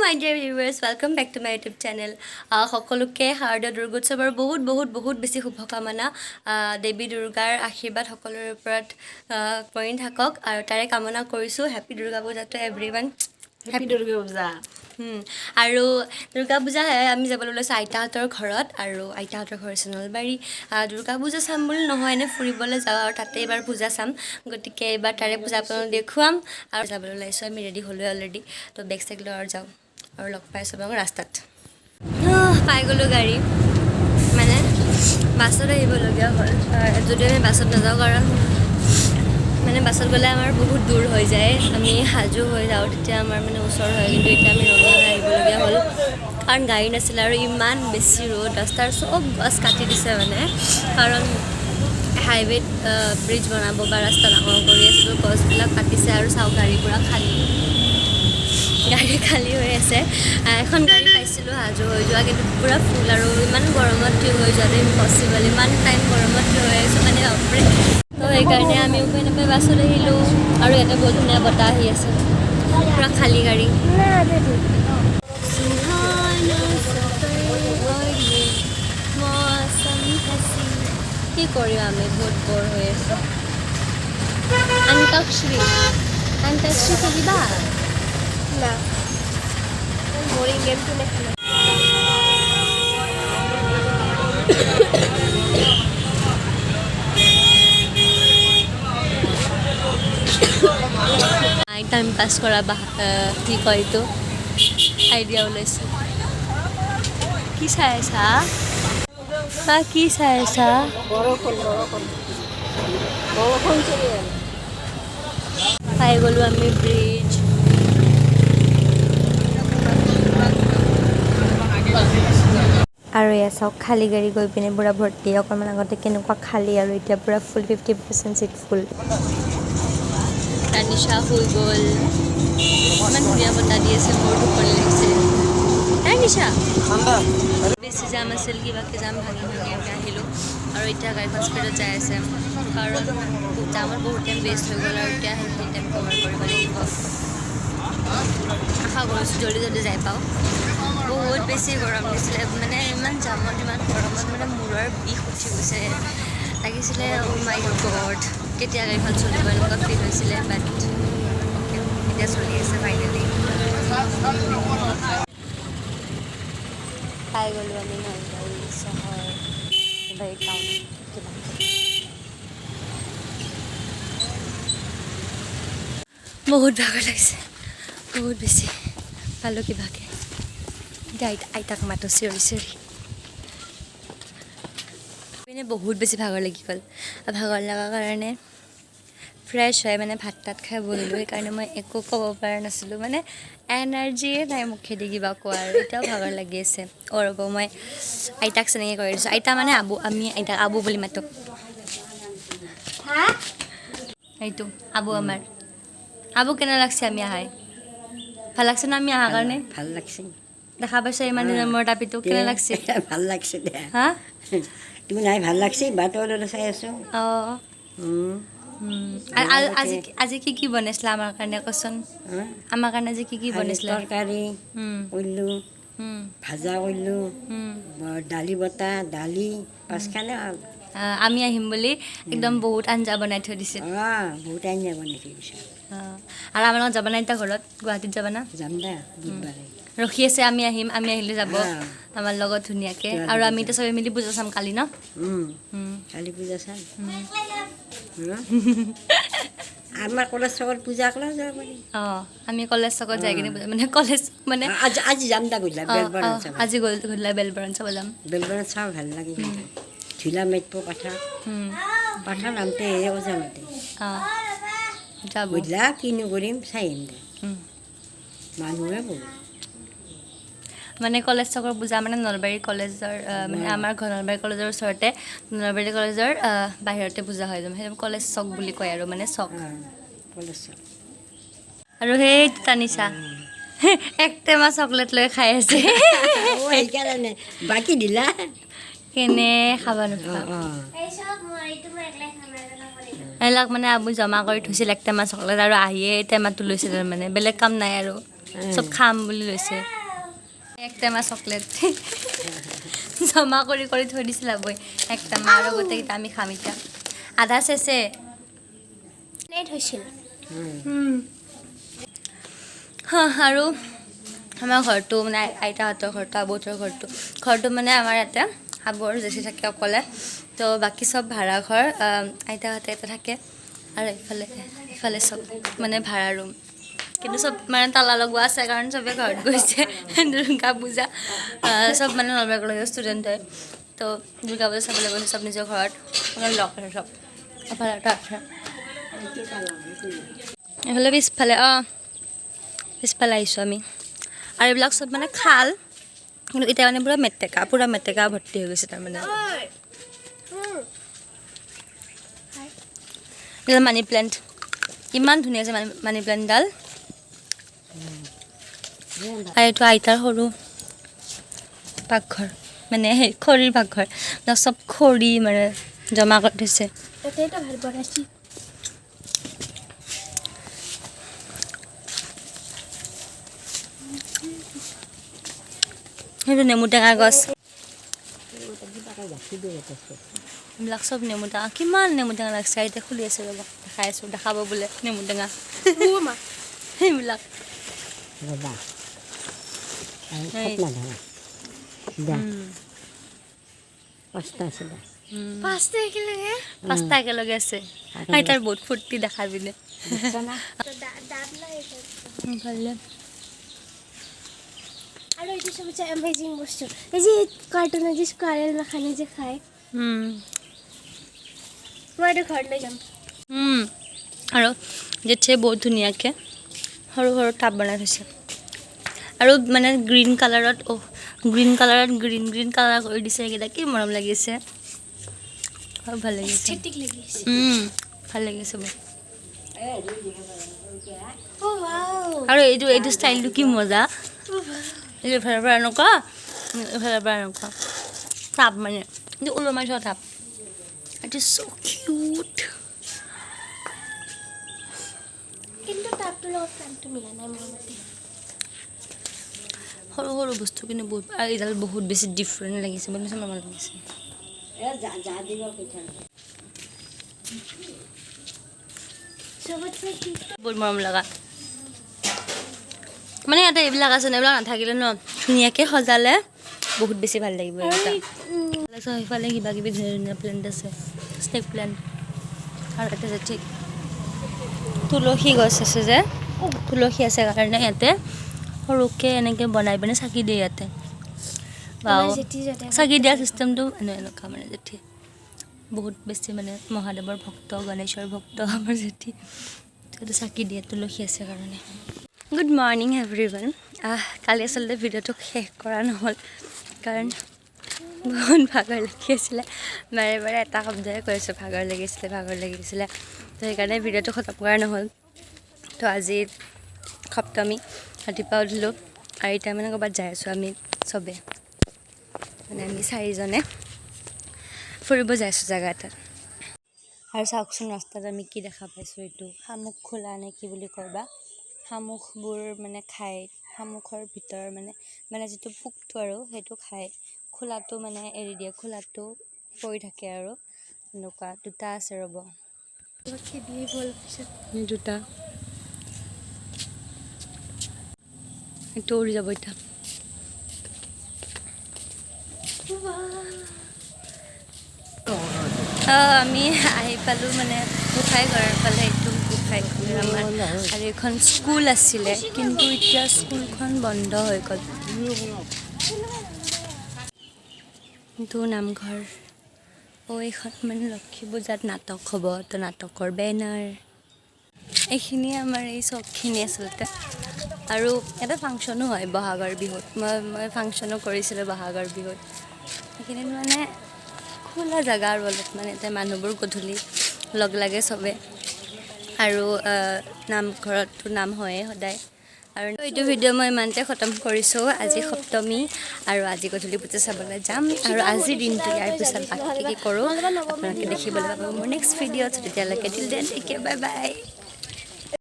my dear viewers, welcome back to my YouTube channel. সকলোকে শাৰদীয় দুৰ্গোৎসৱৰ বহুত বেছি শুভকামনা। দেৱী দুৰ্গাৰ আশীৰ্বাদ সকলোৰে ওপৰত কৰি থাকক আৰু তাৰে কামনা কৰিছো। Happy Durga Puja two everyone. Happy Durga Puja. আৰু দুৰ্গা পূজা আমি যাবলৈ লৈছোঁ আইতাহঁতৰ ঘৰত আৰু আইতাহঁতৰ ঘৰ আছে নলবাৰী। দুৰ্গা পূজা চাম বুলি নহয়, এনে ফুৰিবলৈ যাওঁ আৰু তাতে এইবাৰ পূজা চাম, গতিকে এইবাৰ তাৰে পূজা আপোনালোকক দেখুৱাম আৰু যাবলৈ ওলাইছোঁ। আমি ৰেডি হ'লোঁ অলৰেডি, তো বেগ চেগ লৈ আৰু যাওঁ আৰু লগ পাইছোঁ আপোনালোকক ৰাস্তাত। পাই গ'লোঁ গাড়ী, মানে বাছত আহিবলগীয়া হ'ল। যদিও আমি বাছত নাযাওঁ, কাৰণ মানে বাছত গ'লে আমাৰ বহুত দূৰ হৈ যায়। আমি হাজো হৈ যাওঁ, তেতিয়া আমাৰ মানে ওচৰ হয়, কিন্তু এতিয়া আমি ৰঙিয়ালৈ আহিবলগীয়া হ'ল কাৰণ গাড়ী নাছিলে আৰু ইমান বেছি ৰ'দ। ৰাস্তাৰ চব গছ কাটি দিছে মানে, কাৰণ হাইৱেত ব্ৰিজ বনাব বা ৰাস্তা ডাঙৰ কৰি আছে, তো গছবিলাক কাটিছে আৰু চাওঁ গাড়ী পূৰা খালী হৈ আছে। এখন গাড়ী পাইছিলোঁ হাজো হৈ যোৱা, কিন্তু পূৰা ফুল আৰু ইমান গৰমত থিয় হৈ যোৱাটো ইম্পচিবল। ইমান টাইম গৰমত থিয় হৈ আছোঁ মানে বাপৰে। তো সেইকাৰণে আমি উপায় নাপাই বাছত আহিলোঁ আৰু ইয়াতে বহুত ধুনীয়া বতাহ আহি আছে, পূৰা খালী গাড়ী। কি কৰিম, আমি বহুত বৰ হৈ আছোঁ। আন্তাক্ষৰী খেলিবা না, বোৰিং গেম তো নেখেলে। টাইম পাছ কৰা কি কয় এইটো আইডিয়া ওলাইছে। কি চাই আছা? কি চাই আছা? বৰষুণ চলি আছে। পাই গ'লোঁ আমি ব্ৰিজ। আৰু এয়া চাওক, খালী গাড়ী গৈ পিনে পূৰা ভৰ্তি। অকণমান আগতে কেনেকুৱা খালী আৰু এতিয়া পূৰা ফুল, 50% চিট ফুল। তানিশা শুই গ'ল, ইমান ধুনীয়া বতাহ দি আছে, মোৰ টোপনি লাগিছে। তানিশা বেছি জাম আছিল, কিবাকৈ জাম ভাঙি আহিলোঁ আৰু এতিয়া গাড়ীখন স্পীডত যাই আছে, কাৰণ জামত বহুত টাইম ৱেষ্ট হৈ গ'ল আৰু এতিয়া সেই টাইম কভাৰ কৰিব লাগিব। আশা কৰিছোঁ জল্দি যাই পাওঁ। বহুত বেছি গৰম দিছিলে, মানে ইমান জামত ইমান গৰমত মানে মূৰৰ বিষ উঠি গৈছে লাগিছিলে। মাই গড, কেতিয়া গাড়ীখন চলিব এনেকুৱা ফিল হৈছিলে। বাট এতিয়া চলি আছে ফাইনেলি। পাই গ'লোঁ আমি নলবাৰী চহৰ, নলবাৰী টাউন। বহুত ভাগৰ লাগিছে, বহুত বেছি পালোঁ কিবাকে। এতিয়া আইতাক মাতো চিঞৰি পিনে বহুত বেছি ভাগৰ লাগি গ'ল। ভাগৰ লগাৰ কাৰণে ফ্ৰেছ হয় মানে ভাত তাত খাই বহিলোঁ, সেইকাৰণে মই একো ক'ব পৰা নাছিলোঁ, মানে এনাৰ্জিয়ে নাই মুখেদি কিবা কোৱাৰ। এতিয়াও ভাগৰ লাগি আছে। ৰ'ব, মই আইতাক চেনেকৈ কৰি দিছোঁ। আইতা মানে আবু, আমি আইতাক আবু বুলি মাতোঁ। এইটো আবু আমাৰ। আবু কেনে লাগছে আমি আহাই? ভাল লাগছে না আমি অহাৰ কাৰণে? ভাল লাগছে। দেখা পাইছে ইমান দিনৰ মূৰত আপিটোক, কেনে লাগছে? ভাল লাগছে দে। হা, তুমি নাই ভাল লাগছে, বাটৰ চাই আছোঁ। অঁ, আজি কি বনাইছিলা আমাৰ কাৰণে কচোন? আমাৰ কাৰণে আজি কি বনাইছিলা? তৰকাৰী কৰিলোঁ, ভাজা কৰিলোঁ, দালি বটা, দালি পাঁচখানে হ'ল। আমি আহিম বুলি একদম বহুত আঞ্জা বনাই থৈ দিছিল। বহুত আঞ্জা বনাই থৈ দিছোঁ। আৰু আমাৰ লগত যাবা না এতিয়া ঘৰত? গুৱাহাটীত যাবা না? যাম দে বুধবাৰে। ৰখি আছে, আমি আহিম, আমি আহিলে যাব আমাৰ লগত ধুনীয়াকৈ। আৰু আমি এতিয়া চবে মিলি পূজা চাম কালি ন? কালি পূজা চাম। আমাৰ কলেজ চকত পূজা কৰা যাব পাৰি। অঁ, আমি কলেজ চকত যাই কিনে পূজা, মানে কলেজ মানে আজি যাম দা গধূলা বেলবৰণ চাব। আজি গধূলা বেলবৰণ চাব যাম। বেলবৰণ চাব ভাল লাগে, ঝুলা মাৰিব পাঠা নামতে ওজা মাতে। অঁ, যাব গধূলা কিনো কৰিম চাই আহিম দে। মানুহে বহুত মানে কলেজ চকৰ পূজা মানে নলবাৰী কলেজৰ, মানে আমাৰ ঘৰ নলবাৰী কলেজৰ ওচৰতে, নলবাৰী কলেজৰ বাহিৰতে পূজা হয়। সেইটো কলেজ চক বুলি কয় আৰু, মানে চক। কলেজ চক। আৰু সেই তানিশা এক টেমা চকলেট লৈ খাই আছে। সেইকাৰণে বাকী দিলা কেনে খাব নোপোৱা। এইবিলাক মানে আবু জমা কৰি থৈছিল এক টেমা চকলেট, আৰু আহিয়ে টেমাটো লৈছে। তাৰমানে বেলেগ কাম নাই আৰু, চব খাম বুলি লৈছে। এক টেমা চকলেট জমা কৰি কৰি থৈ দিছিল বৈ এক টেমা আৰু গোটেইকেইটা আমি খাম এতিয়া আধা চেছে থৈছিল আৰু আমাৰ ঘৰটো মানে আইতাহঁতৰ ঘৰটো আবৌহঁতৰ ঘৰটো মানে আমাৰ ইয়াতে আবৌৰ জেঠি থাকে অকলে তো বাকী চব ভাড়া ঘৰ আইতাহঁতে এটা থাকে আৰু ইফালে চব মানে ভাড়া ৰুম কিন্তু চব মানে তালা লগোৱা আছে কাৰণ চবে ঘৰত গৈছে দুৰ্গা পূজা চব মানে নলবাৰী কলেজৰ ষ্টুডেণ্ট হয় তো দুৰ্গা পূজা চাবলৈ গৈছে চব নিজৰ ঘৰত লগ আছে চব এফালে এটা আছে এইফালে পিছফালে আহিছোঁ আমি আৰু এইবিলাক চব মানে খাল কিন্তু এতিয়া মানে পুৰা মেটেকা ভৰ্তি হৈ গৈছে তাৰমানে মানি প্লেণ্ট ইমান ধুনীয়া আছে মানি প্লেণ্টডাল আৰু এইটো আইতাৰ সৰু পাকঘৰ মানে সেই খৰিৰ পাকঘৰ চব খৰি মানে জমা কৰি থৈছে এটাইতো ভাল বনাইছি সেইটো নেমু টেঙা গছ এইবিলাক চব নেমু টেঙা কিমান নেমু টেঙা লাগিছে এতিয়া খুলি আছে ৰ'ব দেখাব বোলে নেমু টেঙা সেইবিলাক পাঁচটা একেলগে আছে আইতাৰ বহুত ফূৰ্তি দেখা পিনে আৰু এইটো চবচে এমেজিং বস্তু এই যে কাৰ্টুনৰ যে স্কুৱাৰেল মাখানে যে খায় মই এইটো ঘৰত লৈ যাম আৰু জেঠিয়ে বহুত ধুনীয়াকৈ সৰু সৰু টাব বনাই থৈছে আৰু মানে গ্ৰীণ কালাৰত গ্ৰীণ কালাৰ কৰি দিছে এইকেইটা কি মৰম লাগিছে আৰু ভাল লাগিছে ভাল লাগিছে বহুত আৰু এইটো ষ্টাইলটো কি মজা এইফালৰ পৰা এনেকুৱা টাব মানে এইটো ওলমাই থোৱা tub it is so' cute কিন্তু টাবটোৰ লগত প্লান্টটো মিলা নাই মোৰ মতে সৰু সৰু বস্তু কিন্তু বহুত আৰু এইডাল বহুত বেছি ডিফাৰেণ্ট লাগিছে বহুত বেছি মৰম লাগিছে বহুত মৰম লগা মানে ইয়াতে এইবিলাক আছে ন এইবিলাক নাথাকিলে ন ধুনীয়াকৈ সজালে বহুত বেছি ভাল লাগিব সেইফালে কিবা কিবি ধুনীয়া ধুনীয়া প্লেণ্ট আছে স্নেক প্লেণ্ট আৰু এটা যে ঠিক তুলসী গছ আছে যে তুলসী আছে কাৰণে ইয়াতে সৰুকৈ এনেকৈ বনাই পিনে চাকি দিয়ে ইয়াতে চাকি দিয়া চিষ্টেমটো এনেকুৱা মানে জেঠি বহুত বেছি মানে মহাদেৱৰ ভক্ত গণেশৰ ভক্ত আমাৰ জেঠি চাকি দিয়ে তুলসী আছে কাৰণে গুড মৰ্ণিং এভৰিৱান কালি আচলতে ভিডিঅ'টো শেষ কৰা নহ'ল কাৰণ বহুত ভাগৰ লাগি আছিলে বাৰে এটা শব্দই কৈ আছোঁ ভাগৰ লাগিছিলে তো সেইকাৰণে ভিডিঅ'টো খতম কৰা নহ'ল তো আজি সপ্তমী ৰাতিপুৱা উঠিলোঁ আৰু এতিয়া মানে ক'ৰবাত যাই আছোঁ আমি চবে মানে আমি চাৰিজনে ফুৰিব যাই আছোঁ জেগা এটাত আৰু চাওকচোন ৰাস্তাত আমি কি দেখা পাইছোঁ এইটো শামুক খোলা নে কি বুলি কয় বা শামুকবোৰ মানে খায় শামুকৰ ভিতৰ মানে যিটো পোকটো আৰু সেইটো খায় খোলাটো মানে এৰি দিয়ে খোলাটো পৰি থাকে আৰু এনেকুৱা দুটা আছে ৰ'ব দুটা এইটো উৰি যাব এতিয়া আমি আহি পালোঁ মানে গোসাঁই ঘৰৰ ফালে এইটো গোসাঁই ঘৰ আমাৰ আৰু এইখন স্কুল আছিলে কিন্তু এতিয়া স্কুলখন বন্ধ হৈ গ'ল কিন্তু নামঘৰ এইখন মানে লক্ষী পূজাত নাটক হ'ব তো নাটকৰ বেনাৰ এইখিনিয়ে আমাৰ এই চবখিনি আচলতে আৰু এটা ফাংচনো হয় বহাগৰ বিহুত মই ফাংচনো কৰিছিলোঁ বহাগৰ বিহুত সেইখিনিত মানে খোলা জেগা আৰু অলপ মানে এতিয়া মানুহবোৰ গধূলি লগ লাগে চবে আৰু নামঘৰততো নাম হয়েই সদায় আৰু এইটো ভিডিঅ' মই ইমানতে খতম কৰিছোঁ আজি সপ্তমী আৰু আজি গধূলি পূজা চাবলৈ যাম আৰু আজিৰ দিনটো ইয়াৰ পিছত বাকী কি কৰোঁ আপোনালোকে দেখিবলৈ পাব মোৰ নেক্সট ভিডিঅ'ত তেতিয়ালৈকে till then take care bye বাই